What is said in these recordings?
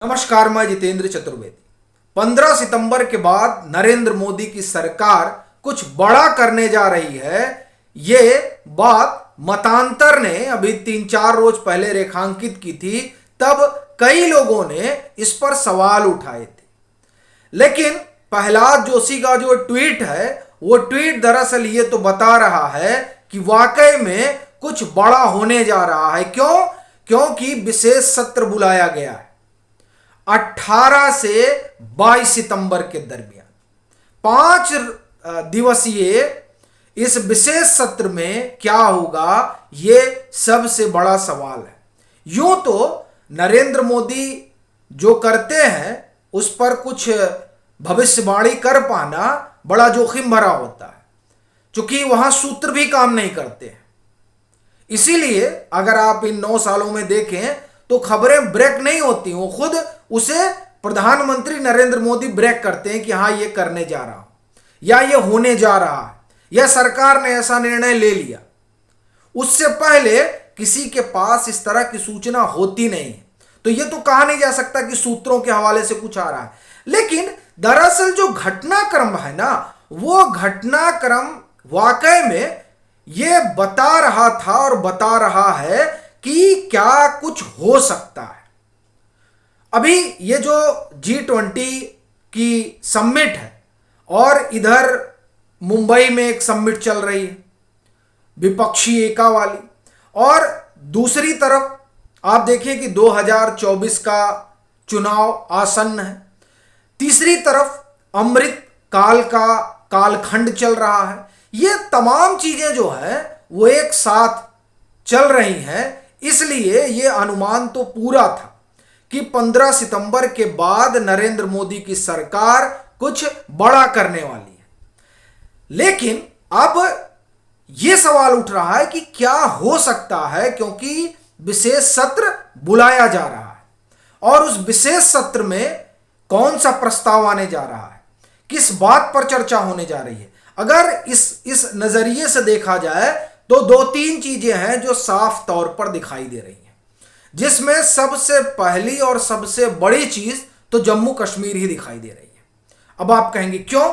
नमस्कार, मैं जितेंद्र चतुर्वेदी। 15 सितंबर के बाद नरेंद्र मोदी की सरकार कुछ बड़ा करने जा रही है। ये बात मतांतर ने अभी 3-4 रोज पहले रेखांकित की थी। तब कई लोगों ने इस पर सवाल उठाए थे, लेकिन प्रहलाद जोशी का जो ट्वीट है वो ट्वीट दरअसल ये तो बता रहा है कि वाकई में कुछ बड़ा होने जा रहा है। क्योंकि विशेष सत्र बुलाया गया है 18 से 22 सितंबर के दरमियान 5 दिवसीय इस विशेष सत्र में क्या होगा, ये सबसे बड़ा सवाल है। यूं तो नरेंद्र मोदी जो करते हैं उस पर कुछ भविष्यवाणी कर पाना बड़ा जोखिम भरा होता है, क्योंकि वहां सूत्र भी काम नहीं करते हैं। इसीलिए अगर आप इन 9 सालों में देखें तो खबरें ब्रेक नहीं होती, वो खुद उसे प्रधानमंत्री नरेंद्र मोदी ब्रेक करते हैं कि हाँ ये करने जा रहा हूं, या ये होने जा रहा है, या सरकार ने ऐसा निर्णय ले लिया। उससे पहले किसी के पास इस तरह की सूचना होती नहीं है, तो ये तो कहा नहीं जा सकता कि सूत्रों के हवाले से कुछ आ रहा है। लेकिन दरअसल जो घटनाक्रम है ना, वो घटनाक्रम वाकई में ये बता रहा था और बता रहा है कि क्या कुछ हो सकता है। अभी ये जो G20 की समिट है और इधर मुंबई में एक समिट चल रही है विपक्षी एका वाली, और दूसरी तरफ आप देखिए कि 2024 का चुनाव आसन्न है। तीसरी तरफ अमृत काल का कालखंड चल रहा है। ये तमाम चीजें जो है वो एक साथ चल रही हैं। इसलिए ये अनुमान तो पूरा था कि 15 सितंबर के बाद नरेंद्र मोदी की सरकार कुछ बड़ा करने वाली है। लेकिन अब यह सवाल उठ रहा है कि क्या हो सकता है, क्योंकि विशेष सत्र बुलाया जा रहा है और उस विशेष सत्र में कौन सा प्रस्ताव आने जा रहा है, किस बात पर चर्चा होने जा रही है। अगर इस नजरिए से देखा जाए तो 2-3 चीजें हैं जो साफ तौर पर दिखाई दे रही हैं, जिसमें सबसे पहली और सबसे बड़ी चीज तो जम्मू कश्मीर ही दिखाई दे रही है। अब आप कहेंगे क्यों?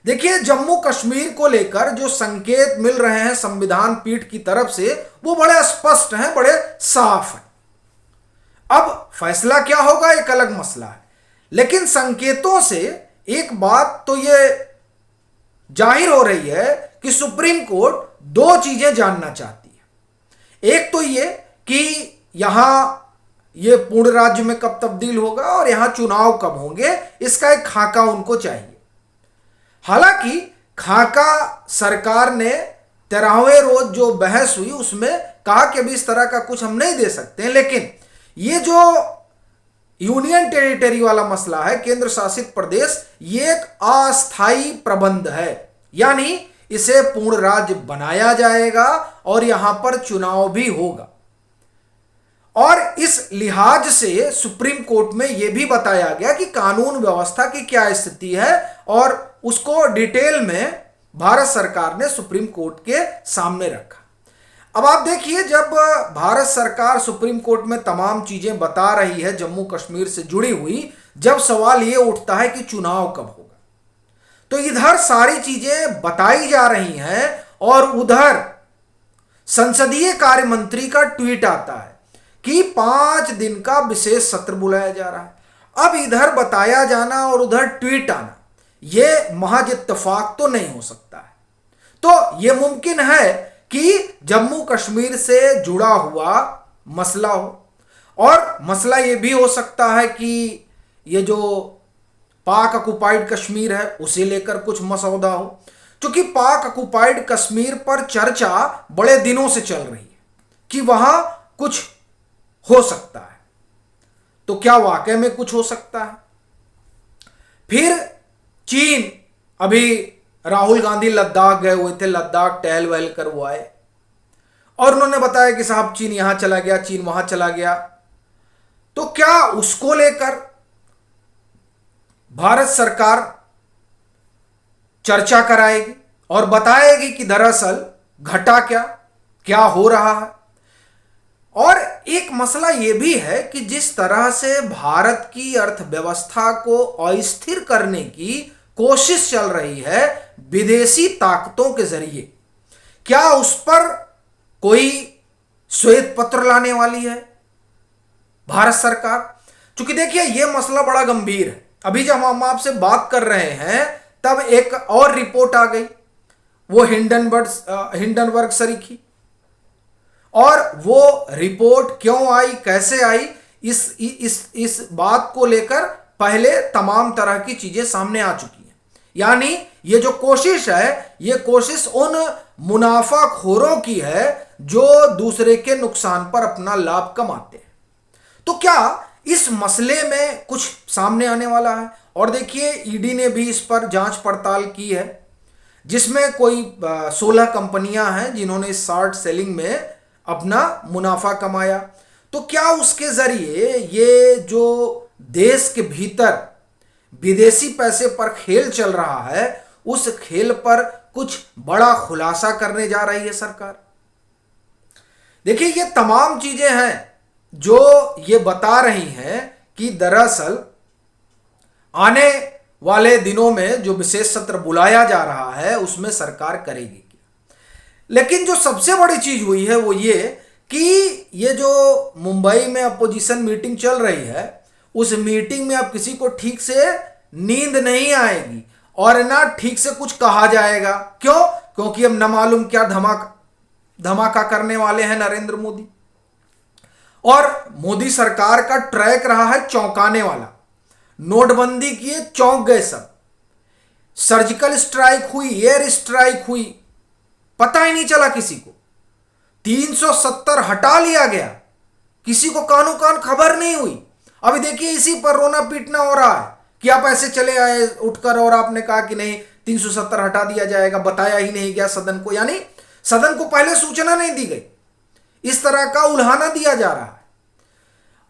देखिए, जम्मू कश्मीर को लेकर जो संकेत मिल रहे हैं संविधान पीठ की तरफ से वो बड़े स्पष्ट हैं, बड़े साफ हैं। अब फैसला क्या होगा एक अलग मसला है, लेकिन संकेतों से एक बात तो ये जाहिर हो रही है कि सुप्रीम कोर्ट 2 चीजें जानना चाहती है। एक तो ये कि यहां ये पूर्ण राज्य में कब तब्दील होगा और यहां चुनाव कब होंगे, इसका एक खाका उनको चाहिए। हालांकि खाका सरकार ने 13वें रोज जो बहस हुई उसमें कहा कि अभी इस तरह का कुछ हम नहीं दे सकते, लेकिन ये जो यूनियन टेरिटरी वाला मसला है, केंद्र शासित प्रदेश, ये एक अस्थायी प्रबंध है, यानी इसे पूर्ण राज्य बनाया जाएगा और यहां पर चुनाव भी होगा। और इस लिहाज से सुप्रीम कोर्ट में यह भी बताया गया कि कानून व्यवस्था की क्या स्थिति है, और उसको डिटेल में भारत सरकार ने सुप्रीम कोर्ट के सामने रखा। अब आप देखिए, जब भारत सरकार सुप्रीम कोर्ट में तमाम चीजें बता रही है जम्मू कश्मीर से जुड़ी हुई, जब सवाल यह उठता है कि चुनाव कब होगा, तो इधर सारी चीजें बताई जा रही हैं और उधर संसदीय कार्य मंत्री का ट्वीट आता है कि 5 दिन का विशेष सत्र बुलाया जा रहा है। अब इधर बताया जाना और उधर ट्वीट आना, यह महज इत्तेफाक तो नहीं हो सकता है। तो यह मुमकिन है कि जम्मू कश्मीर से जुड़ा हुआ मसला हो, और मसला यह भी हो सकता है कि यह जो पाक ऑक्युपाइड कश्मीर है उसे लेकर कुछ मसौदा हो, क्योंकि पाक ऑक्युपाइड कश्मीर पर चर्चा बड़े दिनों से चल रही है कि वहां कुछ हो सकता है। तो क्या वाकई में कुछ हो सकता है? फिर चीन, अभी राहुल गांधी लद्दाख गए हुए थे, लद्दाख टहल वहल कर वो आए और उन्होंने बताया कि साहब चीन यहां चला गया, चीन वहां चला गया। तो क्या उसको लेकर भारत सरकार चर्चा कराएगी और बताएगी कि दरअसल घटा क्या, क्या हो रहा है? और एक मसला यह भी है कि जिस तरह से भारत की अर्थव्यवस्था को अस्थिर करने की कोशिश चल रही है विदेशी ताकतों के जरिए, क्या उस पर कोई श्वेत पत्र लाने वाली है भारत सरकार? क्योंकि देखिए यह मसला बड़ा गंभीर है। अभी जब हम आपसे बात कर रहे हैं तब एक और रिपोर्ट आ गई, वो हिंडनबर्ग सरी की। और वो रिपोर्ट क्यों आई, कैसे आई, इस बात को लेकर पहले तमाम तरह की चीजें सामने आ चुकी हैं। यानी ये जो कोशिश है, ये कोशिश उन मुनाफाखोरों की है जो दूसरे के नुकसान पर अपना लाभ कमाते हैं। तो क्या इस मसले में कुछ सामने आने वाला है? और देखिए ईडी ने भी इस पर जांच पड़ताल की है, जिसमें कोई 16 कंपनियां हैं जिन्होंने इस शॉर्ट सेलिंग में अपना मुनाफा कमाया। तो क्या उसके जरिए ये जो देश के भीतर विदेशी पैसे पर खेल चल रहा है, उस खेल पर कुछ बड़ा खुलासा करने जा रही है सरकार? देखिए ये तमाम चीजें हैं जो ये बता रही हैं कि दरअसल आने वाले दिनों में जो विशेष सत्र बुलाया जा रहा है उसमें सरकार करेगी क्या। लेकिन जो सबसे बड़ी चीज हुई है वो ये कि ये जो मुंबई में अपोजिशन मीटिंग चल रही है, उस मीटिंग में अब किसी को ठीक से नींद नहीं आएगी और ना ठीक से कुछ कहा जाएगा। क्यों? क्योंकि अब न मालूम क्या धमाका करने वाले हैं नरेंद्र मोदी। और मोदी सरकार का ट्रैक रहा है चौंकाने वाला। नोटबंदी किए, चौंक गए सब। सर्जिकल स्ट्राइक हुई, एयर स्ट्राइक हुई, पता ही नहीं चला किसी को। 370 हटा लिया गया, किसी को कानो कान खबर नहीं हुई। अभी देखिए इसी पर रोना पीटना हो रहा है कि आप ऐसे चले आए उठकर और आपने कहा कि नहीं 370 हटा दिया जाएगा, बताया ही नहीं गया सदन को। यानी सदन को पहले सूचना नहीं दी गई, इस तरह का उल्हाना दिया जा रहा है।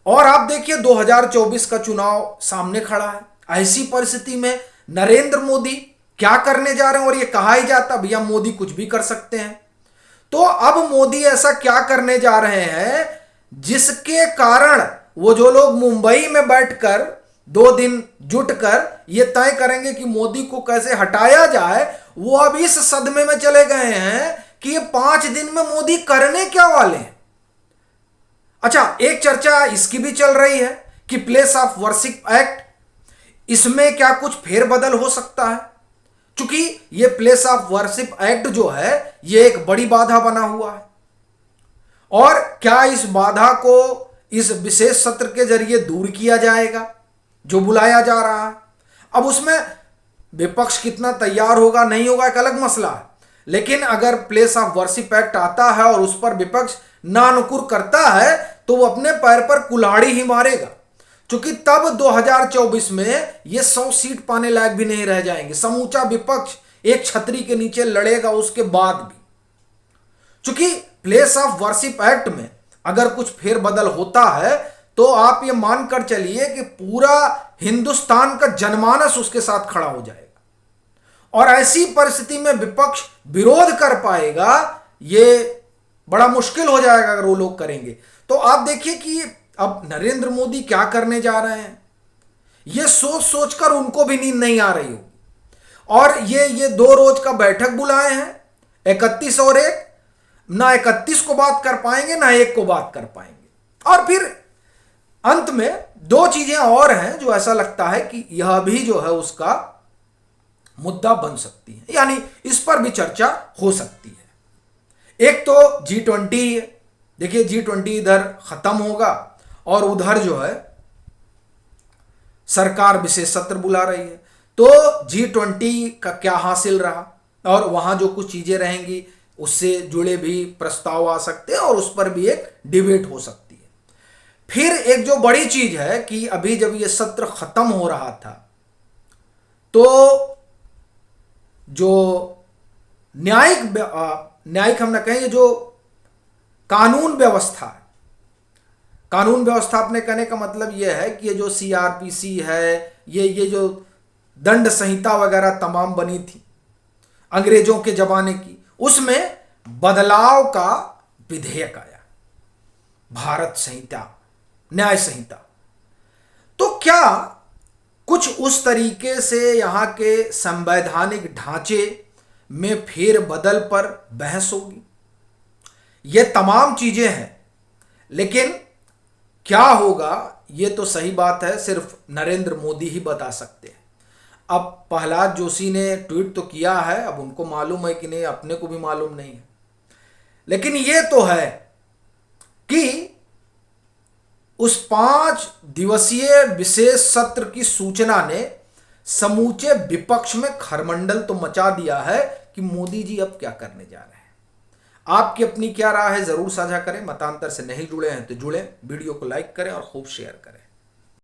और आप देखिए 2024 का चुनाव सामने खड़ा है। ऐसी परिस्थिति में नरेंद्र मोदी क्या करने जा रहे हैं? और ये कहा ही जाता भैया मोदी कुछ भी कर सकते हैं। तो अब मोदी ऐसा क्या करने जा रहे हैं जिसके कारण वो जो लोग मुंबई में बैठकर 2 दिन जुटकर ये तय करेंगे कि मोदी को कैसे हटाया जाए, वो अब इस सदमे में चले गए हैं कि ये 5 दिन में मोदी करने क्या वाले हैं। अच्छा, एक चर्चा इसकी भी चल रही है कि प्लेस ऑफ वर्शिप एक्ट, इसमें क्या कुछ फेरबदल हो सकता है? क्योंकि ये प्लेस ऑफ वर्शिप एक्ट जो है ये एक बड़ी बाधा बना हुआ है। और क्या इस बाधा को इस विशेष सत्र के जरिए दूर किया जाएगा जो बुलाया जा रहा है? अब उसमें विपक्ष कितना तैयार होगा नहीं होगा एक अलग मसला है। लेकिन अगर प्लेस ऑफ वर्शिप एक्ट आता है और उस पर विपक्ष नानुकुर करता है तो वो अपने पैर पर कुल्हाड़ी ही मारेगा। क्योंकि तब 2024 में ये 100 सीट पाने लायक भी नहीं रह जाएंगे। समूचा विपक्ष एक छतरी के नीचे लड़ेगा उसके बाद भी। क्योंकि प्लेस ऑफ वर्शिप एक्ट में अगर कुछ फेरबदल होता है तो आप ये मानकर चलिए कि पूरा हिंदुस्तान का जनमानस उसके साथ खड़ा हो जाएगा। और ऐसी परिस्थिति में विपक्ष विरोध कर पाएगा, ये बड़ा मुश्किल हो जाएगा अगर वो लोग करेंगे। तो आप देखिए कि अब नरेंद्र मोदी क्या करने जा रहे हैं, ये सोच सोचकर उनको भी नींद नहीं आ रही होगी। और ये 2 रोज का बैठक बुलाए हैं, 31 और 1। ना 31 को बात कर पाएंगे ना 1 को बात कर पाएंगे। और फिर अंत में 2 चीजें और हैं जो ऐसा लगता है कि यह भी जो है उसका मुद्दा बन सकती है, यानी इस पर भी चर्चा हो सकती है। एक तो G20 है। देखिए G20 इधर खत्म होगा और उधर जो है सरकार विशेष सत्र बुला रही है। तो G20 का क्या हासिल रहा और वहां जो कुछ चीजें रहेंगी उससे जुड़े भी प्रस्ताव आ सकते हैं और उस पर भी एक डिबेट हो सकती है। फिर एक जो बड़ी चीज है कि अभी जब ये सत्र खत्म हो रहा था तो जो न्यायिक हम ना कहें, जो कानून व्यवस्था है, कानून व्यवस्था अपने कहने का मतलब यह है कि ये जो CRPC है, ये जो दंड संहिता वगैरह तमाम बनी थी अंग्रेजों के जमाने की, उसमें बदलाव का विधेयक आया। भारत संहिता, न्याय संहिता। तो क्या कुछ उस तरीके से यहां के संवैधानिक ढांचे में फेरबदल पर बहस होगी? ये तमाम चीजें हैं, लेकिन क्या होगा ये तो सही बात है, सिर्फ नरेंद्र मोदी ही बता सकते हैं। अब प्रहलाद जोशी ने ट्वीट तो किया है, अब उनको मालूम है कि नहीं अपने को भी मालूम नहीं है, लेकिन ये तो है कि उस 5 दिवसीय विशेष सत्र की सूचना ने समूचे विपक्ष में खरमंडल तो मचा दिया है कि मोदी जी अब क्या करने जा रहे हैं। आपकी अपनी क्या राय है जरूर साझा करें। मतांतर से नहीं जुड़े हैं तो जुड़ें, वीडियो को लाइक करें और खूब शेयर करें।